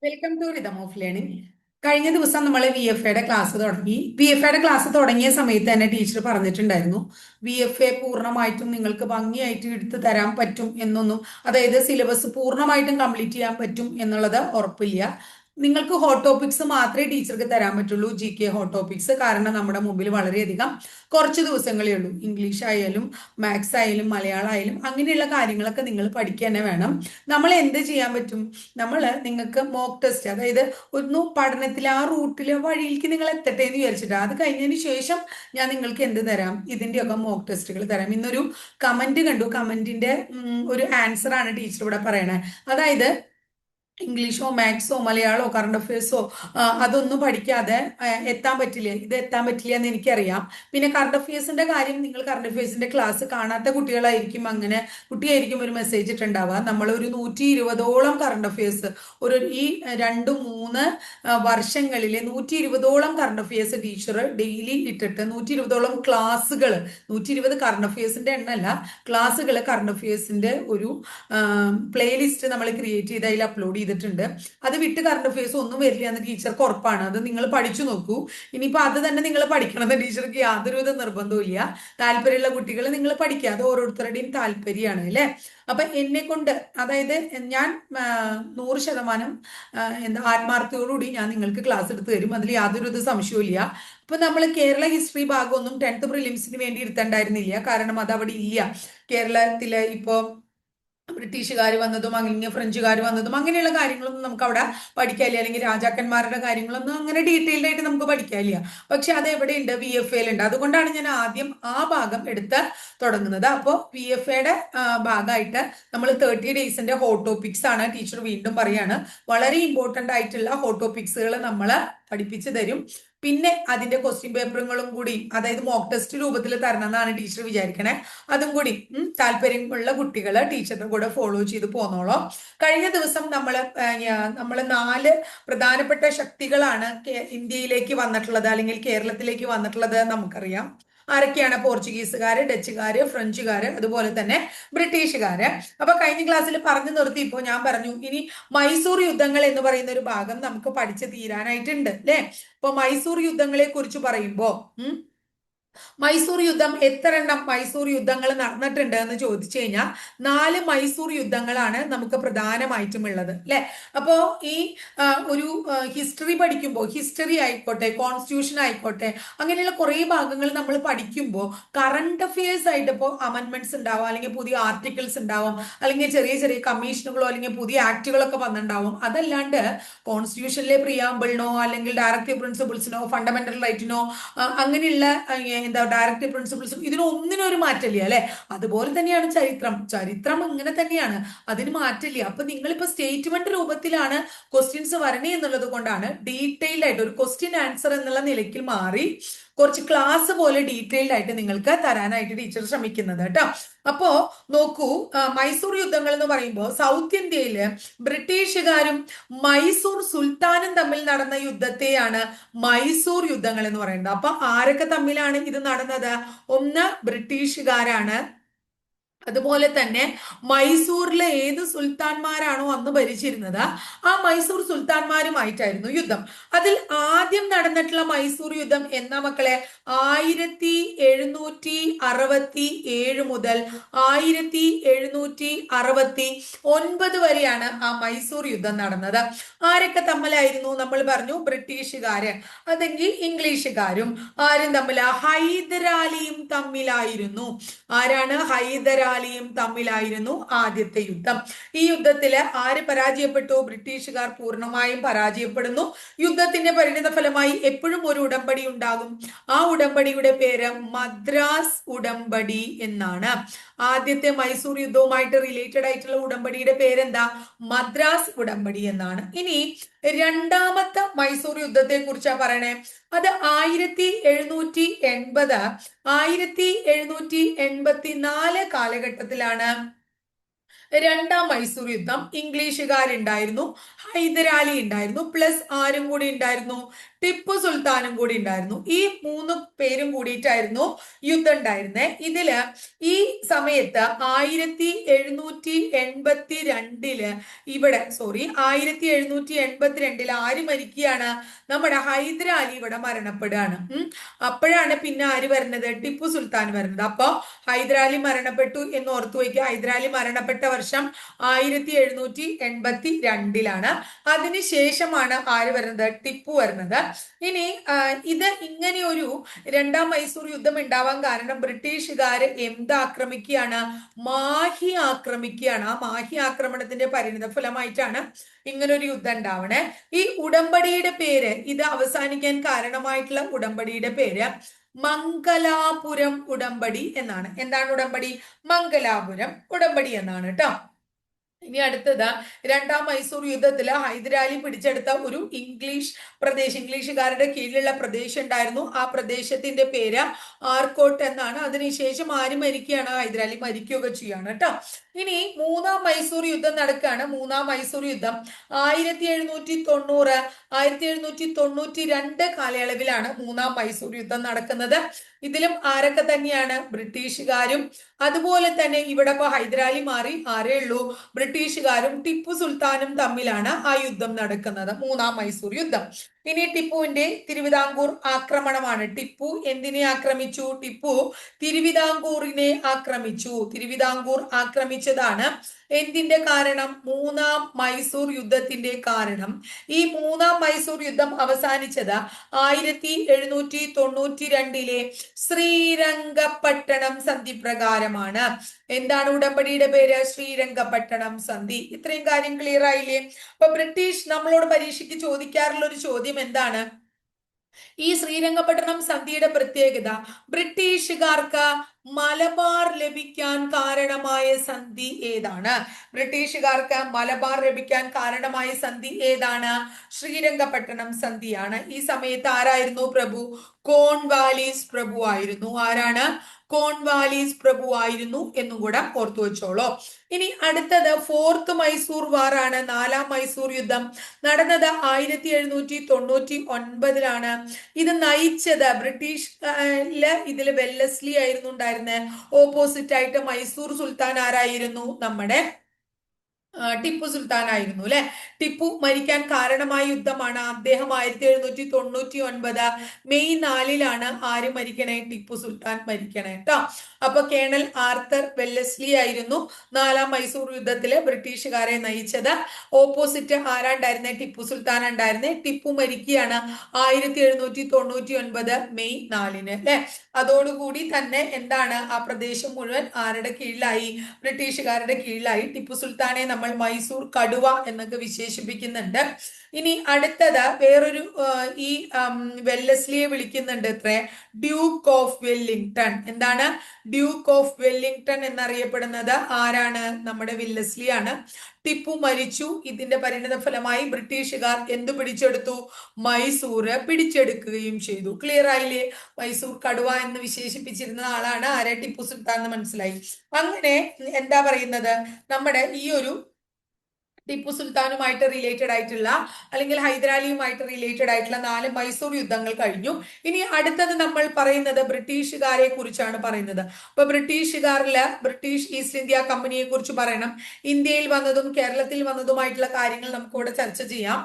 Welcome to rhythm of learning. കഴിഞ്ഞ ദിവസം നമ്മൾ വി എഫ് എയുടെ ക്ലാസ് തുടങ്ങി. വി എഫ് എയുടെ ക്ലാസ് തുടങ്ങിയ സമയത്ത് തന്നെ ടീച്ചർ പറഞ്ഞിട്ടുണ്ടായിരുന്നു, വി എഫ് എ പൂർണ്ണമായിട്ടും നിങ്ങൾക്ക് ഭംഗിയായിട്ട് എടുത്തു തരാൻ പറ്റും എന്നൊന്നും, അതായത് സിലബസ് പൂർണ്ണമായിട്ടും കംപ്ലീറ്റ് ചെയ്യാൻ പറ്റും എന്നുള്ളത് ഉറപ്പില്ല. നിങ്ങൾക്ക് ഹോട്ട് ടോപ്പിക്സ് മാത്രമേ ടീച്ചർക്ക് തരാൻ പറ്റുള്ളൂ, ജി കെ ഹോട്ട് ടോപ്പിക്സ്. കാരണം നമ്മുടെ മുമ്പിൽ വളരെയധികം കുറച്ച് ദിവസങ്ങളേ ഉള്ളൂ. ഇംഗ്ലീഷ് ആയാലും മാത്സ് ആയാലും മലയാളം ആയാലും അങ്ങനെയുള്ള കാര്യങ്ങളൊക്കെ നിങ്ങൾ പഠിക്കുക തന്നെ വേണം. നമ്മൾ എന്ത് ചെയ്യാൻ പറ്റും? നമ്മൾ നിങ്ങൾക്ക് മോക്ക് ടെസ്റ്റ്, അതായത് ഒന്ന് പഠനത്തിൽ ആ റൂട്ടിൽ വഴിയിലേക്ക് നിങ്ങൾ എത്തട്ടെ എന്ന് വിചാരിച്ചിട്ട്, അത് കഴിഞ്ഞതിന് ശേഷം ഞാൻ നിങ്ങൾക്ക് എന്ത് തരാം, ഇതിന്റെയൊക്കെ മോക്ക് ടെസ്റ്റുകൾ തരാം. ഇന്നൊരു കമന്റ് കണ്ടു, കമന്റിന്റെ ഒരു ആൻസർ ആണ് ടീച്ചർ ഇവിടെ പറയണേ. അതായത് ഇംഗ്ലീഷോ മാത്സോ മലയാളമോ കറണ്ട് അഫയേഴ്സോ അതൊന്നും പഠിക്കാതെ എത്താൻ പറ്റില്ല, ഇത് എത്താൻ പറ്റില്ല എന്ന് എനിക്കറിയാം. പിന്നെ കറണ്ട് അഫയേഴ്സിന്റെ കാര്യം, നിങ്ങൾ കറണ്ട് അഫയേഴ്സിന്റെ ക്ലാസ് കാണാത്ത കുട്ടികളായിരിക്കും, അങ്ങനെ കുട്ടിയായിരിക്കും ഒരു മെസ്സേജ് ഇട്ടുണ്ടാവുക. നമ്മൾ ഒരു 120ഓളം കറണ്ട് അഫയേഴ്സ് ഈ 2-3 വർഷങ്ങളിലെ 120ഓളം കറണ്ട് അഫയേഴ്സ് ടീച്ചർ ഡെയിലി ഇട്ടിട്ട് 120ഓളം ക്ലാസ്സുകൾ, 120 കറണ്ട് അഫയേഴ്സിന്റെ എണ്ണല്ല, ക്ലാസ്സുകൾ കറണ്ട് അഫയേഴ്സിന്റെ ഒരു പ്ലേലിസ്റ്റ് നമ്മൾ ക്രിയേറ്റ് ചെയ്ത് അതിൽ അപ്ലോഡ് ചെയ്തിട്ടുണ്ട്. അത് വിട്ട് കറണ്ട് അഫയേഴ്സ് ഒന്നും വരില്ല എന്ന് ടീച്ചർക്ക് ഉറപ്പാണ്. അത് നിങ്ങൾ പഠിച്ചു നോക്കൂ. ഇനിയിപ്പോ അത് തന്നെ നിങ്ങൾ പഠിക്കണമെന്ന് ടീച്ചർക്ക് യാതൊരുവിധ നിർബന്ധവും ഇല്ല. താല്പര്യമുള്ള കുട്ടികൾ നിങ്ങൾ പഠിക്കുക, അത് ഓരോരുത്തരുടെയും താല്പര്യമാണ് അല്ലെ. അപ്പൊ എന്നെ കൊണ്ട്, അതായത് ഞാൻ 100% എന്താ ആത്മാർത്ഥയോടുകൂടി ഞാൻ നിങ്ങൾക്ക് ക്ലാസ് എടുത്ത് തരും, അതിൽ യാതൊരു സംശയവും ഇല്ല. അപ്പൊ നമ്മൾ കേരള ഹിസ്റ്ററി ഭാഗമൊന്നും 10th പ്രിലിംസിന് വേണ്ടി എടുത്തിട്ടുണ്ടായിരുന്നില്ല, കാരണം അത് അവിടെ ഇല്ല. കേരളത്തിലെ ഇപ്പോ ബ്രിട്ടീഷുകാർ വന്നതും അങ്ങനെ ഫ്രഞ്ചുകാർ വന്നതും അങ്ങനെയുള്ള കാര്യങ്ങളൊന്നും നമുക്ക് അവിടെ പഠിക്കാനില്ല, അല്ലെങ്കിൽ രാജാക്കന്മാരുടെ കാര്യങ്ങളൊന്നും അങ്ങനെ ഡീറ്റെയിൽഡ് ആയിട്ട് നമുക്ക് പഠിക്കാനില്ല. പക്ഷെ അത് എവിടെയുണ്ട്? വി എഫ് എയിലുണ്ട്. അതുകൊണ്ടാണ് ഞാൻ ആദ്യം ആ ഭാഗം എടുത്ത് തുടങ്ങുന്നത്. അപ്പോൾ വി എഫ് എയുടെ ഭാഗമായിട്ട് നമ്മൾ 30 ഡേയ്സിന്റെ ഹോട്ട് ടോപ്പിക്സ് ആണ് ടീച്ചർ വീണ്ടും പറയാണ്. വളരെ ഇമ്പോർട്ടന്റ് ആയിട്ടുള്ള ഹോട്ട് ടോപ്പിക്സുകൾ നമ്മൾ പഠിപ്പിച്ചു തരും. പിന്നെ അതിന്റെ ക്വസ്റ്റ്യൻ പേപ്പറുകളും കൂടി, അതായത് മോക്ക് ടെസ്റ്റ് രൂപത്തിൽ തരണം എന്നാണ് ടീച്ചർ വിചാരിക്കണേ. അതും കൂടി താല്പര്യമുള്ള കുട്ടികൾ ടീച്ചറുടെ കൂടെ ഫോളോ ചെയ്ത് പോന്നോളോ. കഴിഞ്ഞ ദിവസം നമ്മൾ 4 പ്രധാനപ്പെട്ട ശക്തികളാണ് ഇന്ത്യയിലേക്ക് വന്നിട്ടുള്ളത്, അല്ലെങ്കിൽ കേരളത്തിലേക്ക് വന്നിട്ടുള്ളത് നമുക്കറിയാം. ആരൊക്കെയാണ്? പോർച്ചുഗീസുകാര്, ഡച്ചുകാര്, ഫ്രഞ്ചുകാര്, അതുപോലെ തന്നെ ബ്രിട്ടീഷുകാര്. അപ്പൊ കഴിഞ്ഞ ക്ലാസ്സിൽ പറഞ്ഞു നിർത്തി. ഇപ്പോ ഞാൻ പറഞ്ഞു ഇനി മൈസൂർ യുദ്ധങ്ങൾ എന്ന് പറയുന്ന ഒരു ഭാഗം നമുക്ക് പഠിച്ചു തീരാനായിട്ടുണ്ട് അല്ലെ. ഇപ്പൊ മൈസൂർ യുദ്ധങ്ങളെ കുറിച്ച് പറയുമ്പോ മൈസൂർ യുദ്ധം എത്ര എണ്ണം മൈസൂർ യുദ്ധങ്ങൾ നടന്നിട്ടുണ്ട് എന്ന് ചോദിച്ചു കഴിഞ്ഞാൽ 4 മൈസൂർ യുദ്ധങ്ങളാണ് നമുക്ക് പ്രധാനമായിട്ടും ഉള്ളത് അല്ലെ. അപ്പോ ഈ ഒരു ഹിസ്റ്ററി പഠിക്കുമ്പോൾ, ഹിസ്റ്ററി ആയിക്കോട്ടെ കോൺസ്റ്റിറ്റ്യൂഷൻ ആയിക്കോട്ടെ, അങ്ങനെയുള്ള കുറെ ഭാഗങ്ങൾ നമ്മൾ പഠിക്കുമ്പോൾ കറണ്ട് അഫയേഴ്സ് ആയിട്ട് ഇപ്പോൾ അമെന്റ്മെന്റ്സ് ഉണ്ടാവും, അല്ലെങ്കിൽ പുതിയ ആർട്ടിക്കിൾസ് ഉണ്ടാവും, അല്ലെങ്കിൽ ചെറിയ ചെറിയ കമ്മീഷനുകളോ അല്ലെങ്കിൽ പുതിയ ആക്ടുകളൊക്കെ വന്നിട്ടുണ്ടാവും. അതല്ലാണ്ട് കോൺസ്റ്റിറ്റ്യൂഷനിലെ പ്രിയാമ്പിളിനോ അല്ലെങ്കിൽ ഡയറക്റ്റീവ് പ്രിൻസിപ്പിൾസിനോ ഫണ്ടമെന്റൽ റൈറ്റിനോ അങ്ങനെയുള്ള എന്താ ഡയറക്റ്റീവ് പ്രിൻസിപ്പിൾസും ഇതിനൊന്നിനും ഒരു മാറ്റമില്ല അല്ലെ. അതുപോലെ തന്നെയാണ് ചരിത്രം. ചരിത്രം ഇങ്ങനെ തന്നെയാണ്, അതിന് മാറ്റില്ല. അപ്പൊ നിങ്ങളിപ്പോ സ്റ്റേറ്റ്മെന്റ് രൂപത്തിലാണ് ക്വസ്റ്റ്യൻസ് വരണേ എന്നുള്ളത് കൊണ്ടാണ് ഡീറ്റെയിൽഡ് ആയിട്ട് ഒരു ക്വസ്റ്റ്യൻ ആൻസർ എന്നുള്ള നിലയ്ക്ക് മാറി കുറച്ച് ക്ലാസ് പോലെ ഡീറ്റെയിൽഡ് ആയിട്ട് നിങ്ങൾക്ക് തരാനായിട്ട് ടീച്ചർ ശ്രമിക്കുന്നത് കേട്ടോ. അപ്പോ നോക്കൂ, മൈസൂർ യുദ്ധങ്ങൾ എന്ന് പറയുമ്പോൾ സൗത്ത് ഇന്ത്യയില് ബ്രിട്ടീഷുകാരും മൈസൂർ സുൽത്താനും തമ്മിൽ നടന്ന യുദ്ധത്തെയാണ് മൈസൂർ യുദ്ധങ്ങൾ എന്ന് പറയുന്നത്. അപ്പൊ ആരൊക്കെ തമ്മിലാണ് ഇത് നടന്നത്? ഒന്ന് ബ്രിട്ടീഷുകാരാണ്, അതുപോലെ തന്നെ മൈസൂരിലെ ഏത് സുൽത്താൻമാരാണോ അന്ന് ഭരിച്ചിരുന്നത് ആ മൈസൂർ സുൽത്താൻമാരുമായിട്ടായിരുന്നു യുദ്ധം. അതിൽ ആദ്യം നടന്നിട്ടുള്ള മൈസൂർ യുദ്ധം എന്നാ മക്കളെ? 1767 മുതൽ 1769 വരെയാണ് ആ മൈസൂർ യുദ്ധം നടന്നത്. ആരൊക്കെ തമ്മിലായിരുന്നു? നമ്മൾ പറഞ്ഞു ബ്രിട്ടീഷുകാര്, അതെങ്കിൽ ഇംഗ്ലീഷുകാരും ആരും തമ്മിലാ? ഹൈദരാലിയും തമ്മിലായിരുന്നു. ആരാണ്? ഹൈദരാലിയും തമ്മിലായിരുന്നു ആദ്യത്തെ യുദ്ധം. ഈ യുദ്ധത്തില് ആര് പരാജയപ്പെട്ടു? ബ്രിട്ടീഷുകാർ പൂർണ്ണമായും പരാജയപ്പെടുന്നു. യുദ്ധത്തിന്റെ പരിണിത ഫലമായി എപ്പോഴും ഒരു ഉടമ്പടി ഉണ്ടാകും. ആ ഉടമ്പടിയുടെ പേര് മദ്രാസ് ഉടമ്പടി എന്നാണ്. ആദ്യത്തെ മൈസൂർ യുദ്ധവുമായിട്ട് റിലേറ്റഡ് ആയിട്ടുള്ള ഉടമ്പടിയുടെ പേരെന്താ? മദ്രാസ് ഉടമ്പടി എന്നാണ്. ഇനി രണ്ടാമത്തെ മൈസൂർ യുദ്ധത്തെ കുറിച്ചാ പറയണേ. അത് 1784 കാലഘട്ടത്തിലാണ് രണ്ടാം മൈസൂർ യുദ്ധം ഇംഗ്ലീഷുകാരുണ്ടായിരുന്നു, ഹൈദരാലി ഉണ്ടായിരുന്നു, പ്ലസ് ആരും കൂടി ഉണ്ടായിരുന്നു, ടിപ്പു സുൽത്താനും കൂടി ഉണ്ടായിരുന്നു. ഈ മൂന്ന് പേരും കൂടിയിട്ടായിരുന്നു യുദ്ധം ഉണ്ടായിരുന്നേ. ഇതില് ഈ സമയത്ത് 1782 ഇവിടെ 1782 ആര് മരിക്കുകയാണ്? നമ്മുടെ ഹൈദരാലി ഇവിടെ മരണപ്പെടുകയാണ്. അപ്പോഴാണ് പിന്നെ ആര് വരുന്നത്? ടിപ്പു സുൽത്താൻ വരുന്നത്. അപ്പോ ഹൈദരാലി മരണപ്പെട്ടു എന്ന് ഓർത്തു വയ്ക്കുക. ഹൈദരാലി മരണപ്പെട്ട വർഷം 1782 അതിനുശേഷമാണ് ആര് വരുന്നത്? ടിപ്പു വരുന്നത്. ഇനി ഇത് ഇങ്ങനെ ഒരു രണ്ടാം മൈസൂർ യുദ്ധം ഉണ്ടാവാൻ കാരണം ബ്രിട്ടീഷുകാര് എന്ത് ആക്രമിക്കുകയാണ്? മാഹി ആക്രമിക്കുകയാണ്. ആ മാഹി ആക്രമണത്തിന്റെ പരിണിത ഫലമായിട്ടാണ് ഇങ്ങനൊരു യുദ്ധം ഉണ്ടാവണേ. ഈ ഉടമ്പടിയുടെ പേര്, ഇത് അവസാനിക്കാൻ കാരണമായിട്ടുള്ള ഉടമ്പടിയുടെ പേര് മംഗലാപുരം ഉടമ്പടി എന്നാണ്. എന്താണ് ഉടമ്പടി? മംഗലാപുരം ഉടമ്പടി എന്നാണ് കേട്ടോ. ഇനി അടുത്തത് രണ്ടാം മൈസൂർ യുദ്ധത്തില് ഹൈദരാലി പിടിച്ചെടുത്ത ഒരു ഇംഗ്ലീഷുകാരുടെ കീഴിലുള്ള പ്രദേശം ഉണ്ടായിരുന്നു. ആ പ്രദേശത്തിന്റെ പേര് ആർക്കോട്ട് എന്നാണ്. അതിനുശേഷം ആര് മരിക്കുകയാണ്? ഹൈദരാലി മരിക്കുകയൊക്കെ ചെയ്യാണ് കേട്ടോ. ഇനി മൂന്നാം മൈസൂർ യുദ്ധം നടക്കുകയാണ്. മൂന്നാം മൈസൂർ യുദ്ധം 1790 1792 കാലയളവിലാണ് മൂന്നാം മൈസൂർ യുദ്ധം നടക്കുന്നത്. ഇതിലും ആരൊക്കെ തന്നെയാണ്? ബ്രിട്ടീഷുകാരും അതുപോലെ തന്നെ ഇവിടെ ഇപ്പൊ ഹൈദരാലി മാറി ആരേ ഉള്ളൂ? ബ്രിട്ടീഷുകാരും ടിപ്പു സുൽത്താനും തമ്മിലാണ് ആ യുദ്ധം നടക്കുന്നത്, മൂന്നാം മൈസൂർ യുദ്ധം. ഇനി ടിപ്പുവിന്റെ തിരുവിതാംകൂർ ആക്രമണമാണ്. ടിപ്പു എന്തിനെ ആക്രമിച്ചു? ടിപ്പു തിരുവിതാംകൂറിനെ ആക്രമിച്ചു. തിരുവിതാംകൂർ ആക്രമിച്ചതാണ് എന്തിന്റെ കാരണം? മൂന്നാം മൈസൂർ യുദ്ധത്തിന്റെ കാരണം. ഈ മൂന്നാം മൈസൂർ യുദ്ധം അവസാനിച്ചത് 1792 ശ്രീരംഗപട്ടണം സന്ധി പ്രകാരമാണ്. എന്താണ് ഉടമ്പടിയുടെ പേര്? ശ്രീരംഗപട്ടണം സന്ധി. ഇത്രയും കാര്യം ക്ലിയർ ആയില്ലേ? അപ്പൊ ബ്രിട്ടീഷ് നമ്മളോട് പരീക്ഷയ്ക്ക് ചോദിക്കാറുള്ള ഒരു ചോദ്യം എന്താണ്? ഈ ശ്രീരംഗപട്ടണം സന്ധിയുടെ പ്രത്യേകത ബ്രിട്ടീഷുകാർക്ക് മലബാർ ലഭിക്കാൻ കാരണമായ സന്ധി ഏതാണ്? ബ്രിട്ടീഷുകാർക്ക് മലബാർ ലഭിക്കാൻ കാരണമായ സന്ധി ഏതാണ്? ശ്രീരംഗപട്ടണം സന്ധിയാണ്. ഈ സമയത്ത് ആരായിരുന്നു പ്രഭു? കോൺവാലീസ് പ്രഭു ആയിരുന്നു. ആരാണ്? കോൺവാലീസ് പ്രഭു ആയിരുന്നു എന്നും കൂടെ ഓർത്തു വെച്ചോളൂ. ഇനി അടുത്തത് ഫോർത്ത് മൈസൂർ വാർ ആണ്. നാലാം മൈസൂർ യുദ്ധം നടന്നത് 1799 ഇത് നയിച്ചത് ഇതിൽ വെല്ലസ്ലി ആയിരുന്നു ഉണ്ടായിരുന്നത്. ഓപ്പോസിറ്റ് ആയിട്ട് മൈസൂർ സുൽത്താൻ ആരായിരുന്നു? നമ്മുടെ ടിപ്പു സുൽത്താൻ ആയിരുന്നു അല്ലെ. ടിപ്പു മരിക്കാൻ കാരണമായ യുദ്ധമാണ്. അദ്ദേഹം 1799 മെയ് 4 ആര് മരിക്കണേ? ടിപ്പു സുൽത്താൻ മരിക്കണേ കേട്ടോ. അപ്പൊ കേണൽ ആർത്തർ വെല്ലസ്ലി ആയിരുന്നു നാലാം മൈസൂർ യുദ്ധത്തില് ബ്രിട്ടീഷുകാരെ നയിച്ചത്. ഓപ്പോസിറ്റ് ആരാണ്ടായിരുന്നേ? ടിപ്പു സുൽത്താൻ ഉണ്ടായിരുന്നേ. ടിപ്പു മരിക്കുകയാണ് 1799 മെയ് 4 അല്ലെ. അതോടുകൂടി തന്നെ എന്താണ്? ആ പ്രദേശം മുഴുവൻ ആരുടെ കീഴിലായി? ബ്രിട്ടീഷുകാരുടെ കീഴിലായി. ടിപ്പു സുൽത്താനെ നമ്മൾ മൈസൂർ കടുവ എന്നൊക്കെ വിശേഷിപ്പിക്കുന്നുണ്ട്. ഇനി അടുത്തത് വേറൊരു ഈ വെല്ലസ്ലിയെ വിളിക്കുന്നുണ്ട് അത്രേ ഡ്യൂക്ക് ഓഫ് വെല്ലിംഗ്ടൺ. എന്താണ്? ഡ്യൂക്ക് ഓഫ് വെല്ലിംഗ്ടൺ എന്നറിയപ്പെടുന്നത് ആരാണ്? നമ്മുടെ വെല്ലസ്ലി ആണ്. ടിപ്പു മരിച്ചു. ഇതിന്റെ പരിണിത ഫലമായി ബ്രിട്ടീഷുകാർ എന്ത് പിടിച്ചെടുത്തു? മൈസൂർ പിടിച്ചെടുക്കുകയും ചെയ്തു. ക്ലിയർ ആയില്ലേ? മൈസൂർ കടുവ എന്ന് വിശേഷിപ്പിച്ചിരുന്ന ആളാണ് ആരെ? ടിപ്പു സുൽത്താൻ എന്ന് മനസ്സിലായി. അങ്ങനെ എന്താ പറയുന്നത്? നമ്മുടെ ഈ ഒരു ടിപ്പു സുൽത്താനുമായിട്ട് റിലേറ്റഡ് ആയിട്ടുള്ള അല്ലെങ്കിൽ ഹൈദരാലിയുമായിട്ട് റിലേറ്റഡ് ആയിട്ടുള്ള 4 മൈസൂർ യുദ്ധങ്ങൾ കഴിഞ്ഞു. ഇനി അടുത്തത് നമ്മൾ പറയുന്നത് ബ്രിട്ടീഷുകാരെ കുറിച്ചാണ് പറയുന്നത്. അപ്പൊ ബ്രിട്ടീഷ് ഈസ്റ്റ് ഇന്ത്യ കമ്പനിയെ കുറിച്ച് പറയണം. ഇന്ത്യയിൽ വന്നതും കേരളത്തിൽ വന്നതുമായിട്ടുള്ള കാര്യങ്ങൾ നമുക്ക് ഇവിടെ ചർച്ച ചെയ്യാം.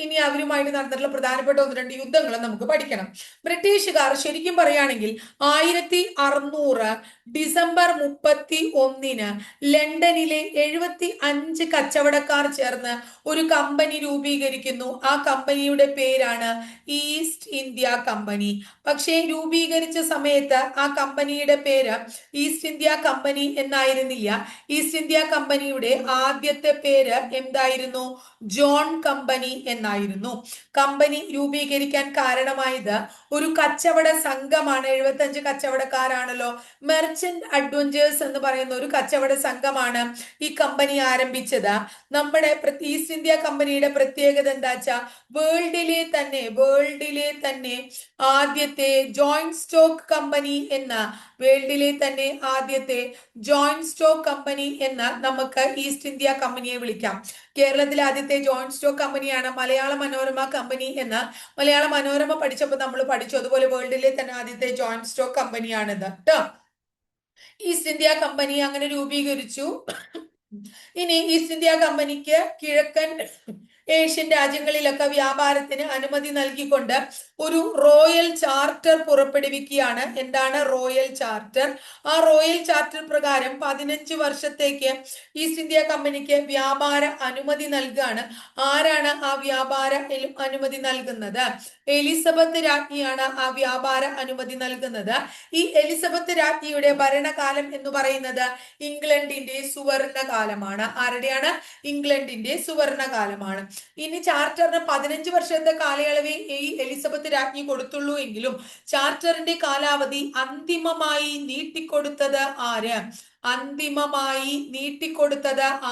ഇനി അവരുമായിട്ട് നടന്നിട്ടുള്ള പ്രധാനപ്പെട്ട 1-2 യുദ്ധങ്ങൾ നമുക്ക് പഠിക്കണം. ബ്രിട്ടീഷുകാർ ശരിക്കും പറയുകയാണെങ്കിൽ 1600 ഡിസംബർ 31 ലണ്ടനിലെ 75 കച്ചവടക്കാർ ചേർന്ന് ഒരു കമ്പനി രൂപീകരിക്കുന്നു. ആ കമ്പനിയുടെ പേരാണ് ഈസ്റ്റ് ഇന്ത്യ കമ്പനി. പക്ഷേ രൂപീകരിച്ച സമയത്ത് ആ കമ്പനിയുടെ പേര് ഈസ്റ്റ് ഇന്ത്യ കമ്പനി എന്നായിരുന്നില്ല. ഈസ്റ്റ് ഇന്ത്യ കമ്പനിയുടെ ആദ്യത്തെ പേര് എന്തായിരുന്നു? ജോൺ കമ്പനി എന്നായിരുന്നു. കമ്പനി രൂപീകരിക്കാൻ കാരണമായത് ഒരു കച്ചവട സംഘമാണ്. 75 കച്ചവടക്കാരാണല്ലോ. മെർച്ചന്റ് അഡ്വഞ്ചേഴ്സ് എന്ന് പറയുന്ന ഒരു കച്ചവട സംഘമാണ് ഈ കമ്പനി ആരംഭിച്ചത്. നമ്മുടെ ഈസ്റ്റ് ഇന്ത്യ കമ്പനിയുടെ പ്രത്യേകത എന്താ വെച്ചാൽ വേൾഡിലെ തന്നെ ആദ്യത്തെ ജോയിന്റ് സ്റ്റോക്ക് കമ്പനി എന്ന നമുക്ക് ഈസ്റ്റ് ഇന്ത്യ കമ്പനിയെ വിളിക്കാം. കേരളത്തിലെ ആദ്യത്തെ ജോയിന്റ് സ്റ്റോക്ക് കമ്പനിയാണ് മലയാള മനോരമ കമ്പനി എന്ന് മലയാള മനോരമ പഠിച്ചപ്പോൾ നമ്മൾ പഠിച്ചു. അതുപോലെ വേൾഡിലെ തന്നെ ആദ്യത്തെ ജോയിന്റ് സ്റ്റോക്ക് കമ്പനിയാണിത് കേട്ടോ. ഈസ്റ്റ് ഇന്ത്യ കമ്പനി അങ്ങനെ രൂപീകരിച്ചു. ഇനി ഈസ്റ്റ് ഇന്ത്യ കമ്പനിക്ക് കിഴക്കൻ ഏഷ്യൻ രാജ്യങ്ങളിലൊക്കെ വ്യാപാരത്തിന് അനുമതി നൽകിക്കൊണ്ട് ഒരു റോയൽ ചാർട്ടർ പുറപ്പെടുവിക്കുകയാണ്. എന്താണ് റോയൽ ചാർട്ടർ? ആ റോയൽ ചാർട്ടർ പ്രകാരം 15 വർഷത്തേക്ക് ഈസ്റ്റ് ഇന്ത്യ കമ്പനിക്ക് വ്യാപാര അനുമതി നൽകുകയാണ്. ആരാണ് ആ വ്യാപാര അനുമതി നൽകുന്നത്? എലിസബത്ത് രാജ്ഞിയാണ് ആ വ്യാപാര അനുമതി നൽകുന്നത്. ഈ എലിസബത്ത് രാജ്ഞിയുടെ ഭരണകാലം എന്ന് പറയുന്നത് ഇംഗ്ലണ്ടിന്റെ സുവർണകാലമാണ്. ആരുടെയാണ്? ഇംഗ്ലണ്ടിന്റെ സുവർണകാലമാണ്. ഇനി ചാർട്ടറിന് 15 വർഷത്തെ കാലയളവേ ഈ എലിസബത്ത് രാജ്ഞി കൊടുത്തുള്ളൂ എങ്കിലും ചാർട്ടറിന്റെ കാലാവധി അന്തിമമായി നീട്ടിക്കൊടുത്തത്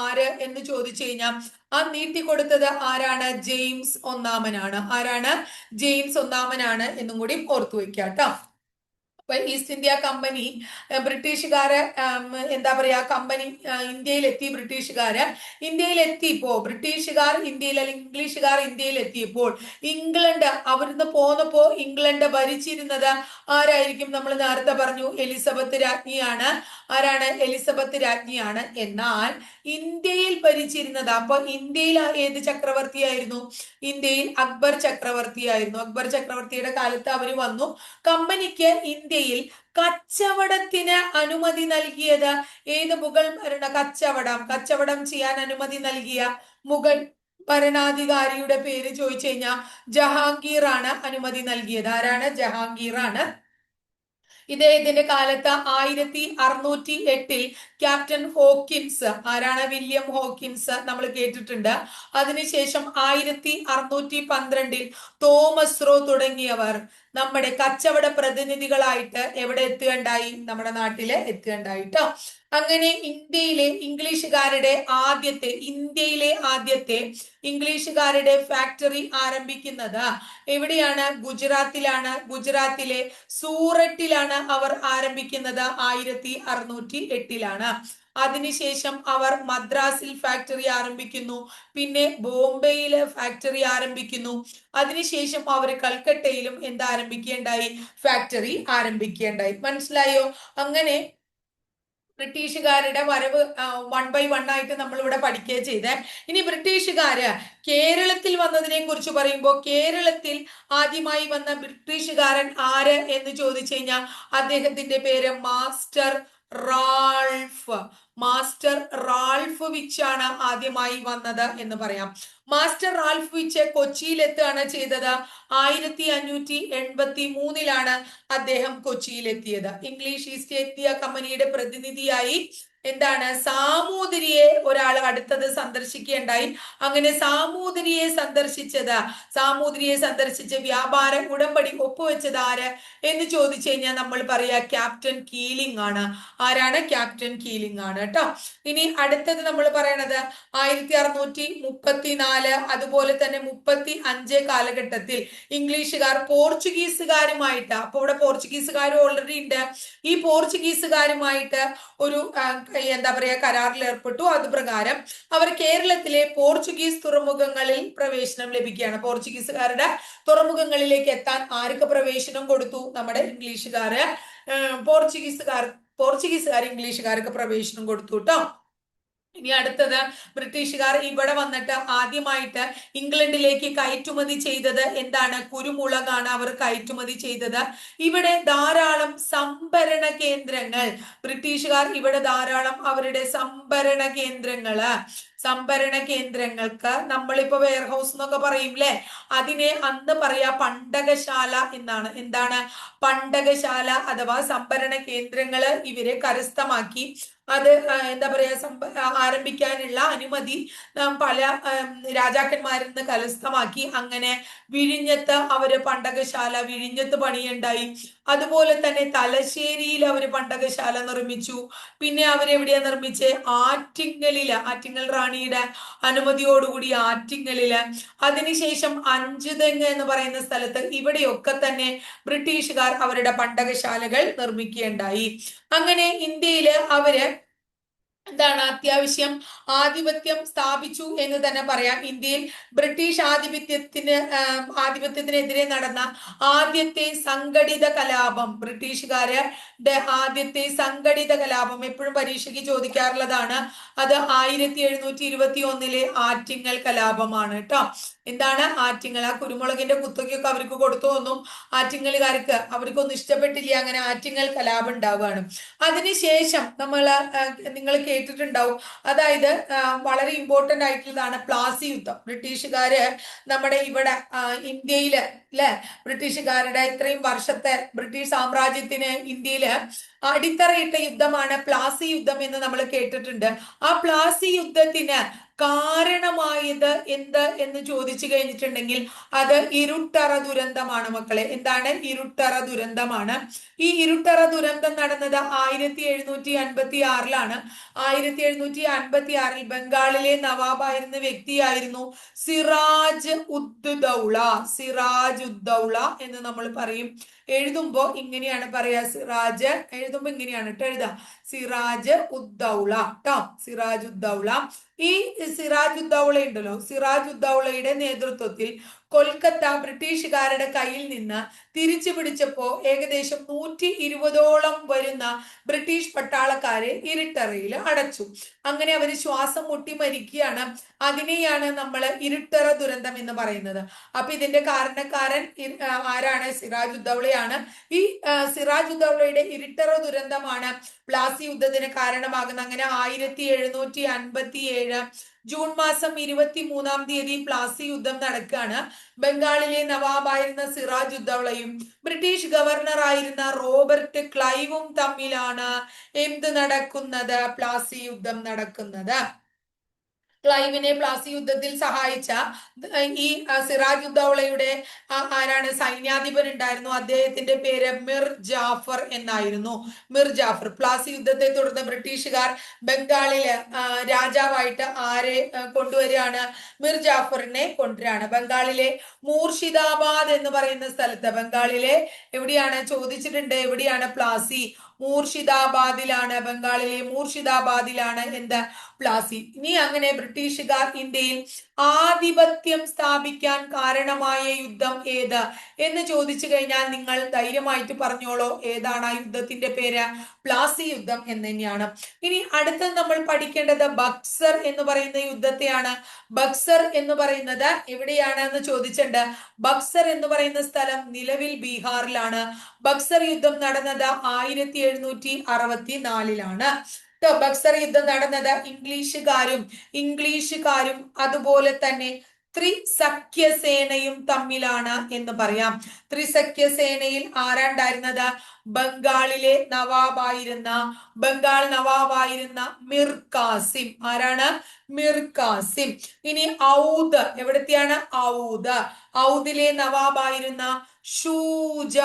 ആര് എന്ന് ചോദിച്ചു കഴിഞ്ഞാൽ ആ നീട്ടിക്കൊടുത്തത് ആരാണ്? ജെയിംസ് ഒന്നാമനാണ്. ആരാണ്? ജെയിംസ് ഒന്നാമനാണ് എന്നും കൂടി ഓർത്തു വെക്കാം കേട്ടോ. ഈസ്റ്റ് ഇന്ത്യ കമ്പനി ബ്രിട്ടീഷുകാര് എന്താ പറയാ കമ്പനി ഇന്ത്യയിലെത്തി. ഇന്ത്യയിൽ എത്തിയപ്പോ ബ്രിട്ടീഷുകാർ ഇന്ത്യയിൽ അല്ലെങ്കിൽ ഇംഗ്ലീഷുകാർ ഇന്ത്യയിൽ എത്തിയപ്പോൾ ഇംഗ്ലണ്ട് അവിടുന്ന് പോന്നപ്പോ ഇംഗ്ലണ്ട് ഭരിച്ചിരുന്നത് ആരായിരിക്കും? നമ്മൾ നേരത്തെ പറഞ്ഞു എലിസബത്ത് രാജ്ഞിയാണ്. ആരാണ്? എലിസബത്ത് രാജ്ഞിയാണ്. എന്നാൽ ഇന്ത്യയിൽ ഭരിച്ചിരുന്നത് അപ്പൊ ഇന്ത്യയിൽ ഏത് ചക്രവർത്തിയായിരുന്നു? ഇന്ത്യയിൽ അക്ബർ ചക്രവർത്തിയായിരുന്നു. അക്ബർ ചക്രവർത്തിയുടെ കാലത്ത് അവര് വന്നു. കമ്പനിക്ക് ഇന്ത്യയിൽ കച്ചവടത്തിന് അനുമതി നൽകിയത് ഏത് മുഗൾ കച്ചവടം ചെയ്യാൻ അനുമതി നൽകിയ മുഗൾ ഭരണാധികാരിയുടെ പേര് ചോദിച്ചു കഴിഞ്ഞാൽ ജഹാംഗീർ ആണ് അനുമതി നൽകിയത്. ആരാണ്? ജഹാംഗീർ ആണ്. ഇദ്ദേഹത്തിന്റെ കാലത്ത് 1608 ക്യാപ്റ്റൻ ഹോക്കിൻസ്, ആരാണ്? വില്യം ഹോക്കിൻസ് നമ്മൾ കേട്ടിട്ടുണ്ട്. അതിനുശേഷം 1612 തോമസ് റോ തുടങ്ങിയവർ നമ്മുടെ കച്ചവട പ്രതിനിധികളായിട്ട് എവിടെ എത്തുകയുണ്ടായി? നമ്മുടെ നാട്ടില് എത്തുകയുണ്ടായിട്ടോ. അങ്ങനെ ഇന്ത്യയിലെ ആദ്യത്തെ ഇംഗ്ലീഷുകാരുടെ ഫാക്ടറി ആരംഭിക്കുന്നത് എവിടെയാണ്? ഗുജറാത്തിലാണ്. ഗുജറാത്തിലെ സൂററ്റിലാണ് അവർ ആരംഭിക്കുന്നത്. 1608 അതിനുശേഷം അവർ മദ്രാസിൽ ഫാക്ടറി ആരംഭിക്കുന്നു. പിന്നെ ബോംബെയില് ഫാക്ടറി ആരംഭിക്കുന്നു. അതിനുശേഷം അവർ കൽക്കട്ടയിലും ആരംഭിക്കുകയുണ്ടായി? ഫാക്ടറി ആരംഭിക്കുകയുണ്ടായി. മനസ്സിലായോ? അങ്ങനെ ബ്രിട്ടീഷുകാരുടെ വരവ് 1 by 1 ആയിട്ട് നമ്മൾ ഇവിടെ പഠിക്കുകയും ചെയ്തേ. ഇനി ബ്രിട്ടീഷുകാര് കേരളത്തിൽ വന്നതിനെ കുറിച്ച് പറയുമ്പോൾ കേരളത്തിൽ ആദ്യമായി വന്ന ബ്രിട്ടീഷുകാരൻ ആര് എന്ന് ചോദിച്ചു കഴിഞ്ഞാൽ അദ്ദേഹത്തിന്റെ പേര് മാസ്റ്റർ റാൾഫ് വിച്ചാണ് ആദ്യമായി വന്നത് എന്ന് പറയാം. മാസ്റ്റർ റാൾഫ് വിച്ച് കൊച്ചിയിൽ എത്തുകയാണ് ചെയ്തത്. 1583 അദ്ദേഹം കൊച്ചിയിൽ എത്തിയത്. ഇംഗ്ലീഷ് ഈസ്റ്റ് ഇന്ത്യ കമ്പനിയുടെ പ്രതിനിധിയായി സാമൂതിരിയെ ഒരാൾ അടുത്തത് സന്ദർശിക്കുകയുണ്ടായി. അങ്ങനെ സാമൂതിരിയെ സന്ദർശിച്ച് വ്യാപാര ഉടമ്പടി ഒപ്പുവെച്ചത് ആര് എന്ന് ചോദിച്ചു കഴിഞ്ഞാൽ നമ്മൾ പറയാ ക്യാപ്റ്റൻ കീലിംഗ് ആണ്. ആരാണ്? ക്യാപ്റ്റൻ കീലിംഗ് ആണ് കേട്ടോ. ഇനി അടുത്തത് നമ്മൾ പറയണത് 1634 അതുപോലെ തന്നെ 35 കാലഘട്ടത്തിൽ ഇംഗ്ലീഷുകാർ പോർച്ചുഗീസുകാരുമായിട്ട്, അപ്പൊ ഇവിടെ പോർച്ചുഗീസുകാർ ഓൾറെഡി ഉണ്ട്, ഈ പോർച്ചുഗീസുകാരുമായിട്ട് ഒരു കരാറിൽ ഏർപ്പെട്ടു. അത് പ്രകാരം അവർ കേരളത്തിലെ പോർച്ചുഗീസ് തുറമുഖങ്ങളിൽ പ്രവേശനം ലഭിക്കുകയാണ്. പോർച്ചുഗീസുകാരുടെ തുറമുഖങ്ങളിലേക്ക് എത്താൻ ആർക്ക് പ്രവേശനം കൊടുത്തു? നമ്മുടെ പോർച്ചുഗീസുകാർ ഇംഗ്ലീഷുകാർക്ക് പ്രവേശനം കൊടുത്തു കേട്ടോ. ഇനി അടുത്തത് ബ്രിട്ടീഷുകാർ ഇവിടെ വന്നിട്ട് ആദ്യമായിട്ട് ഇംഗ്ലണ്ടിലേക്ക് കയറ്റുമതി ചെയ്തത് കുരുമുളകാണ് അവർ കയറ്റുമതി ചെയ്തത്. ഇവിടെ ധാരാളം സംഭരണ കേന്ദ്രങ്ങൾ, ബ്രിട്ടീഷുകാർ ഇവിടെ ധാരാളം അവരുടെ സംഭരണ കേന്ദ്രങ്ങൾക്ക് നമ്മളിപ്പോ വെയർഹൗസ് എന്നൊക്കെ പറയൂലേ, അതിനെ അന്ന് പറയാ പണ്ടകശാല എന്നാണ്. പണ്ടകശാല അഥവാ സംഭരണ കേന്ദ്രങ്ങള് ഇവരെ കരസ്ഥമാക്കി. അത് ആരംഭിക്കാനുള്ള അനുമതി പല രാജാക്കന്മാരിൽ നിന്ന് കരസ്ഥമാക്കി. അങ്ങനെ വിഴിഞ്ഞത്ത് അവര് പണ്ടകശാല വിഴിഞ്ഞത്ത് പണിയുണ്ടായി. അതുപോലെ തന്നെ തലശ്ശേരിയിൽ അവർ പണ്ടകശാല നിർമ്മിച്ചു. പിന്നെ അവരെവിടെയാ നിർമ്മിച്ചേ? ആറ്റിങ്ങലില്, ആറ്റിങ്ങൽ റാണിയുടെ അനുമതിയോടുകൂടി ആറ്റിങ്ങലില്. അതിനുശേഷം അഞ്ചുതെങ്ങ് എന്ന് പറയുന്ന സ്ഥലത്ത്, ഇവിടെയൊക്കെ തന്നെ ബ്രിട്ടീഷുകാർ അവരുടെ പണ്ടകശാലകൾ നിർമ്മിക്കുകയുണ്ടായി. അങ്ങനെ ഇന്ത്യയില് അവര് എന്താണ് അത്യാവശ്യം ആധിപത്യം സ്ഥാപിച്ചു എന്ന് തന്നെ പറയാം. ഇന്ത്യയിൽ ബ്രിട്ടീഷ് ആധിപത്യത്തിനെതിരെ നടന്ന ആദ്യത്തെ സംഘടിത കലാപം, ബ്രിട്ടീഷുകാരുടെ ആദ്യത്തെ സംഘടിത കലാപം എപ്പോഴും പരീക്ഷയ്ക്ക് ചോദിക്കാറുള്ളതാണ്. അത് 1721 ആറ്റിങ്ങൽ കലാപമാണ് കേട്ടോ. എന്താണ് ആറ്റിങ്ങൽ? ആ കുരുമുളകിന്റെ കുത്തകയൊക്കെ അവർക്ക് കൊടുത്തു വന്നു. ആറ്റിങ്ങലുകാർക്ക് അവർക്കൊന്നും ഇഷ്ടപ്പെട്ടില്ല, അങ്ങനെ ആറ്റിങ്ങൽ കലാപം ഉണ്ടാവുകയാണ്. അതിനുശേഷം നിങ്ങൾ കേട്ടിട്ടുണ്ടാവും, അതായത് വളരെ ഇമ്പോർട്ടന്റ് ആയിട്ടുള്ളതാണ് പ്ലാസി യുദ്ധം. ബ്രിട്ടീഷുകാര് നമ്മുടെ ഇവിടെ ഇന്ത്യയില് അല്ലെ, ബ്രിട്ടീഷുകാരുടെ ഇത്രയും വർഷത്തെ ബ്രിട്ടീഷ് സാമ്രാജ്യത്തിന് ഇന്ത്യയില് അടിത്തറയിട്ട യുദ്ധമാണ് പ്ലാസി യുദ്ധം എന്ന് നമ്മൾ കേട്ടിട്ടുണ്ട്. ആ പ്ലാസി യുദ്ധത്തിന് കാരണമായത് എന്ത് എന്ന് ചോദിച്ചു കഴിഞ്ഞിട്ടുണ്ടെങ്കിൽ അത് ഇരുട്ടറ ദുരന്തമാണ് മക്കളെ. എന്താണ്? ഇരുട്ടറ ദുരന്തമാണ്. ഈ ഇരുട്ടറ ദുരന്തം നടന്നത് 1756 1756 ബംഗാളിലെ നവാബായിരുന്ന വ്യക്തിയായിരുന്നു സിറാജ് ഉദ് ദൗള. സിറാജ് ഉദ് ദൗള എന്ന് നമ്മൾ പറയും. എഴുതുമ്പോ ഇങ്ങനെയാണ് പറയാ, സിറാജ് എഴുതുമ്പോ ഇങ്ങനെയാണ് കേട്ടോ എഴുതാ, സിറാജ് ഉദ് ദൗള ട്ടോ, സിറാജ് ഉദ് ദൗള. ഈ സിറാജ് ഉദ് ദൗള ഉണ്ടല്ലോ, സിറാജ് ഉദ് ദൗളയുടെ നേതൃത്വത്തിൽ കൊൽക്കത്ത ബ്രിട്ടീഷുകാരുടെ കയ്യിൽ നിന്ന് തിരിച്ചു പിടിച്ചപ്പോ ഏകദേശം 120ഓളം വരുന്ന ബ്രിട്ടീഷ് പട്ടാളക്കാരെ ഇരുട്ടറയിൽ അടച്ചു. അങ്ങനെ അവര് ശ്വാസം മുട്ടി മരിക്കുകയാണ്. അതിനെയാണ് നമ്മൾ ഇരുട്ടറ ദുരന്തം എന്ന് പറയുന്നത്. അപ്പൊ ഇതിന്റെ കാരണക്കാരൻ ആരാണ്? സിറാജ് ഉദ് ദൗളയാണ്. ഈ സിറാജ് ഉദ് ദൗളയുടെ ഇരുട്ടറ ദുരന്തമാണ് പ്ലാസി യുദ്ധത്തിന് കാരണമാകുന്നത്. അങ്ങനെ 1757 ജൂൺ മാസം 23 പ്ലാസി യുദ്ധം നടക്കുകയാണ്. ബംഗാളിലെ നവാബായിരുന്ന സിറാജ് ഉദ് ദൗളയും ബ്രിട്ടീഷ് ഗവർണർ ആയിരുന്ന റോബർട്ട് ക്ലൈവും തമ്മിലാണ് എന്ത് നടക്കുന്നത്? പ്ലാസി യുദ്ധം നടക്കുന്നത്. ക്ലൈവിനെ പ്ലാസി യുദ്ധത്തിൽ സഹായിച്ച ഈ സിറാജ് ഉദ് ദൗളയുടെ ആരാണ്? സൈന്യാധിപൻ ഉണ്ടായിരുന്നു. അദ്ദേഹത്തിന്റെ പേര് മിർ ജാഫർ എന്നായിരുന്നു. മിർ ജാഫർ. പ്ലാസി യുദ്ധത്തെ തുടർന്ന് ബ്രിട്ടീഷുകാർ ബംഗാളില് രാജാവായിട്ട് ആരെ കൊണ്ടുവരികയാണ്? മിർ ജാഫറിനെ കൊണ്ടുവരികയാണ്. ബംഗാളിലെ മൂർഷിദാബാദ് എന്ന് പറയുന്ന സ്ഥലത്ത്, ബംഗാളിലെ എവിടെയാണ് ചോദിച്ചിട്ടുണ്ട്, എവിടെയാണ് പ്ലാസി? മൂർഷിദാബാദിലാണ്. ബംഗാളിലെ മൂർഷിദാബാദിലാണ് എന്ത്? പ്ലാസി. ഇനി അങ്ങനെ ബ്രിട്ടീഷുകാർ ഇന്ത്യയിൽ ആധിപത്യം സ്ഥാപിക്കാൻ കാരണമായ യുദ്ധം ഏത് എന്ന് ചോദിച്ചു കഴിഞ്ഞാൽ നിങ്ങൾ ധൈര്യമായിട്ട് പറഞ്ഞോളൂ, ഏതാണ് ആ യുദ്ധത്തിന്റെ പേര്? പ്ലാസി യുദ്ധം എന്ന് തന്നെയാണ്. ഇനി അടുത്ത നമ്മൾ പഠിക്കേണ്ടത് ബക്സർ എന്ന് പറയുന്ന യുദ്ധത്തെയാണ്. ബക്സർ എന്ന് പറയുന്നത് എവിടെയാണ് എന്ന് ചോദിച്ചിട്ടുണ്ട്. ബക്സർ എന്ന് പറയുന്ന സ്ഥലം നിലവിൽ ബീഹാറിലാണ്. ബക്സർ യുദ്ധം നടന്നത് 1764 ബക്സർ യുദ്ധം നടന്നത് ഇംഗ്ലീഷുകാരും അതുപോലെ തന്നെ ത്രിസഖ്യസേനയും തമ്മിലാണ് എന്ന് പറയാം. ത്രിസഖ്യസേനയിൽ ആരാണ്ടായിരുന്നത്? ബംഗാൾ നവാബായിരുന്ന മിർ കാസിം. ആരാണ്? മിർ കാസിം. ഇനി ഔദ് എവിടത്തെയാണ്? ഔദിലെ നവാബായിരുന്ന ഷൂജ.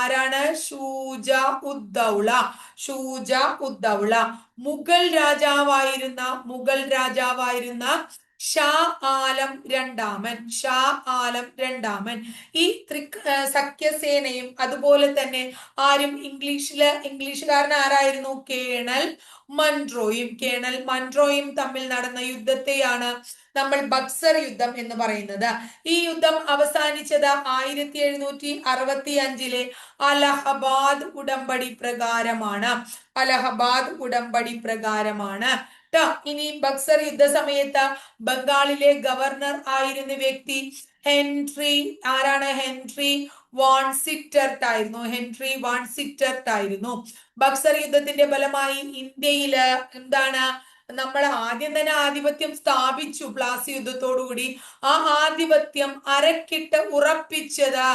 ആരാണ്? ഷൂജ ഉദ് ദൗള. മുഗൾ രാജാവായിരുന്ന ഷാ ആലം രണ്ടാമൻ. ഈ സഖ്യസേനയും അതുപോലെ തന്നെ ആരും ഇംഗ്ലീഷുകാരൻ ആരായിരുന്നു? കേണൽ മൺട്രോയും തമ്മിൽ നടന്ന യുദ്ധത്തെയാണ് നമ്മൾ ബക്സർ യുദ്ധം എന്ന് പറയുന്നത്. ഈ യുദ്ധം അവസാനിച്ചത് 1765 അലഹബാദ് ഉടമ്പടി പ്രകാരമാണ്. ഇനി ബക്സർ യുദ്ധ സമയത്ത് ബംഗാളിലെ ഗവർണർ ആയിരുന്ന വ്യക്തി ഹെൻറി വാൺ സിറ്റർട്ട് ആയിരുന്നു. ബക്സർ യുദ്ധത്തിന്റെ ഫലമായി ഇന്ത്യയില് എന്താണ്? നമ്മൾ ആദ്യം തന്നെ ആധിപത്യം സ്ഥാപിച്ചു പ്ലാസി യുദ്ധത്തോടുകൂടി. ആ ആധിപത്യം അരക്കിട്ട് ഉറപ്പിച്ചത്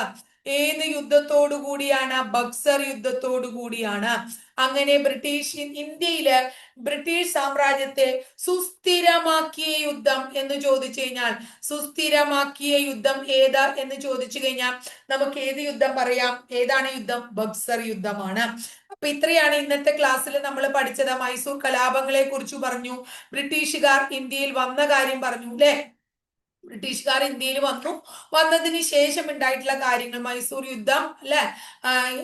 ഏത് യുദ്ധത്തോടു കൂടിയാണ്? ബക്സർ യുദ്ധത്തോടു കൂടിയാണ്. അങ്ങനെ ഇന്ത്യയില് ബ്രിട്ടീഷ് സാമ്രാജ്യത്തെ സുസ്ഥിരമാക്കിയ യുദ്ധം എന്ന് ചോദിച്ചു കഴിഞ്ഞാൽ, സുസ്ഥിരമാക്കിയ യുദ്ധം ഏതാ എന്ന് ചോദിച്ചു കഴിഞ്ഞാൽ നമുക്ക് ഏത് യുദ്ധം പറയാം? ഏതാണ് യുദ്ധം? ബക്സർ യുദ്ധമാണ്. അപ്പൊ ഇത്രയാണ് ഇന്നത്തെ ക്ലാസ്സിൽ നമ്മൾ പഠിച്ചത്. മൈസൂർ കലാപങ്ങളെ കുറിച്ച് പറഞ്ഞു, ബ്രിട്ടീഷുകാർ ഇന്ത്യയിൽ വന്ന കാര്യം പറഞ്ഞു അല്ലെ. ബ്രിട്ടീഷുകാർ ഇന്ത്യയിൽ വന്നതിന് ശേഷം ഉണ്ടായിട്ടുള്ള കാര്യങ്ങൾ, മൈസൂർ യുദ്ധം അല്ലെ,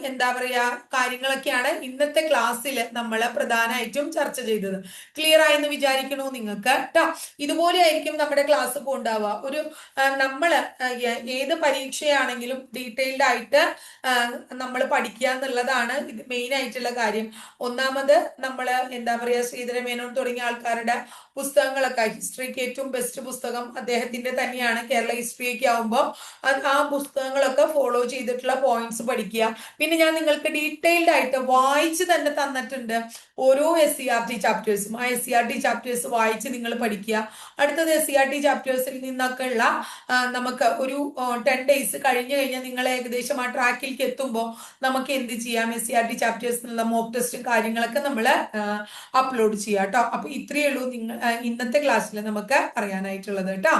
എന്താ പറയാ, കാര്യങ്ങളൊക്കെയാണ് ഇന്നത്തെ ക്ലാസ്സിൽ നമ്മൾ പ്രധാനമായിട്ടും ചർച്ച ചെയ്തത്. ക്ലിയർ ആയെന്ന് വിചാരിക്കണോ നിങ്ങൾക്ക് കേട്ടോ? ഇതുപോലെ ആയിരിക്കും നമ്മുടെ ക്ലാസ് ഉണ്ടാവുക. ഒരു നമ്മള് ഏത് പരീക്ഷയാണെങ്കിലും ഡീറ്റെയിൽഡ് ആയിട്ട് നമ്മൾ പഠിക്കുക എന്നുള്ളതാണ് ഇത് മെയിൻ ആയിട്ടുള്ള കാര്യം. ഒന്നാമത് നമ്മൾ എന്താ പറയാ, ശ്രീധരമേനോൻ തുടങ്ങിയ ആൾക്കാരുടെ പുസ്തകങ്ങളൊക്കെ, ഹിസ്റ്ററിക്ക് ഏറ്റവും ബെസ്റ്റ് പുസ്തകം അദ്ദേഹത്തിന്റെ തന്നെയാണ്. കേരള ഹിസ്റ്ററിയൊക്കെ ആവുമ്പോൾ ആ പുസ്തകങ്ങളൊക്കെ ഫോളോ ചെയ്തിട്ടുള്ള പോയിന്റ്സ് പഠിക്കുക. പിന്നെ ഞാൻ നിങ്ങൾക്ക് ഡീറ്റെയിൽഡ് ആയിട്ട് വായിച്ച് തന്നെ തന്നിട്ടുണ്ട് ഓരോ SCERT ചാപ്റ്റേഴ്സും. ആ SCERT ചാപ്റ്റേഴ്സ് വായിച്ച് നിങ്ങൾ പഠിക്കുക. അടുത്തത് SCERT ചാപ്റ്റേഴ്സിൽ നിന്നൊക്കെ ഉള്ള നമുക്ക് ഒരു 10 days കഴിഞ്ഞു കഴിഞ്ഞാൽ നിങ്ങൾ ഏകദേശം ആ ട്രാക്കിലേക്ക് എത്തുമ്പോൾ നമുക്ക് എന്ത് ചെയ്യാം? SCERT ചാപ്റ്റേഴ്സിനുള്ള മോക്ക് ടെസ്റ്റും കാര്യങ്ങളൊക്കെ നമ്മൾ അപ്ലോഡ് ചെയ്യാം കേട്ടോ. അപ്പൊ ഇത്രയേ ഉള്ളൂ നിങ്ങൾ ഇന്നത്തെ ക്ലാസ്സിൽ നമുക്ക് അറിയാനായിട്ടുള്ളത് കേട്ടോ.